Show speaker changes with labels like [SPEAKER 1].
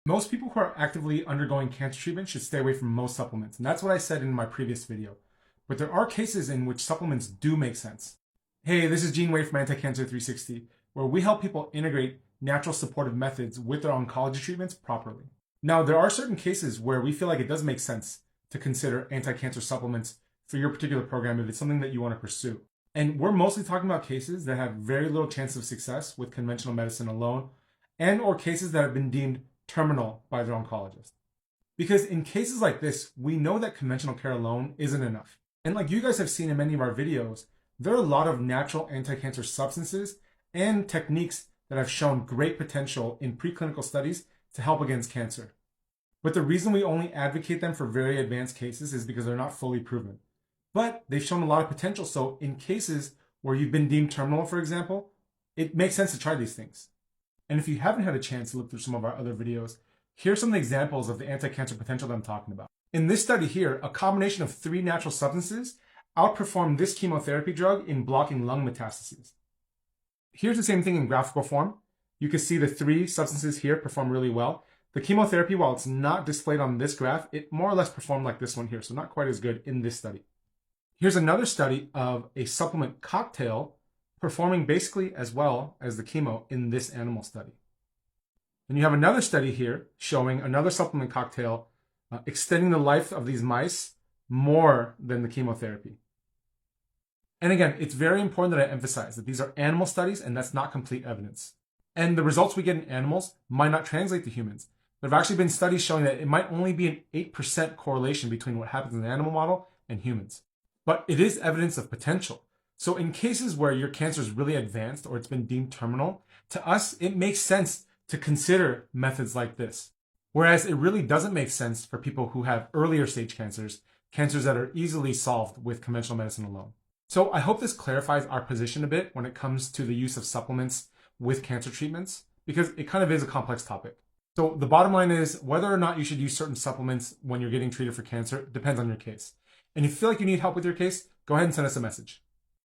[SPEAKER 1] Most people who are actively undergoing cancer treatment should stay away from most supplements, and that's what I said in my previous video. But there are cases in which supplements do make sense. Hey, this is Gene Wei from Anticancer 360, where we help people integrate natural supportive methods with their oncology treatments properly. Now, there are certain cases where we feel like it does make sense to consider anti-cancer supplements for your particular program if it's something that you want to pursue. And we're mostly talking about cases that have very little chance of success with conventional medicine alone, and or cases that have been deemed terminal by their oncologist. Because in cases like this, we know that conventional care alone isn't enough. And like you guys have seen in many of our videos, there are a lot of natural anti-cancer substances and techniques that have shown great potential in preclinical studies to help against cancer. But the reason we only advocate them for very advanced cases is because they're not fully proven. But they've shown a lot of potential, so in cases where you've been deemed terminal, for example, it makes sense to try these things. And if you haven't had a chance to look through some of our other videos, here's some examples of the anti-cancer potential that I'm talking about. In this study here, a combination of 3 natural substances outperformed this chemotherapy drug in blocking lung metastases. Here's the same thing in graphical form. You can see the 3 substances here perform really well. The chemotherapy, while it's not displayed on this graph, it more or less performed like this one here, so not quite as good in this study. Here's another study of a supplement cocktail performing basically as well as the chemo in this animal study. And you have another study here showing another supplement cocktail extending the life of these mice more than the chemotherapy. And again, it's very important that I emphasize that these are animal studies and that's not complete evidence. And the results we get in animals might not translate to humans. There have actually been studies showing that it might only be an 8% correlation between what happens in the animal model and humans. But it is evidence of potential. So in cases where your cancer is really advanced or it's been deemed terminal, to us, it makes sense to consider methods like this. Whereas it really doesn't make sense for people who have earlier stage cancers, cancers that are easily solved with conventional medicine alone. So I hope this clarifies our position a bit when it comes to the use of supplements with cancer treatments, because it kind of is a complex topic. So the bottom line is whether or not you should use certain supplements when you're getting treated for cancer depends on your case. And if you feel like you need help with your case, go ahead and send us a message.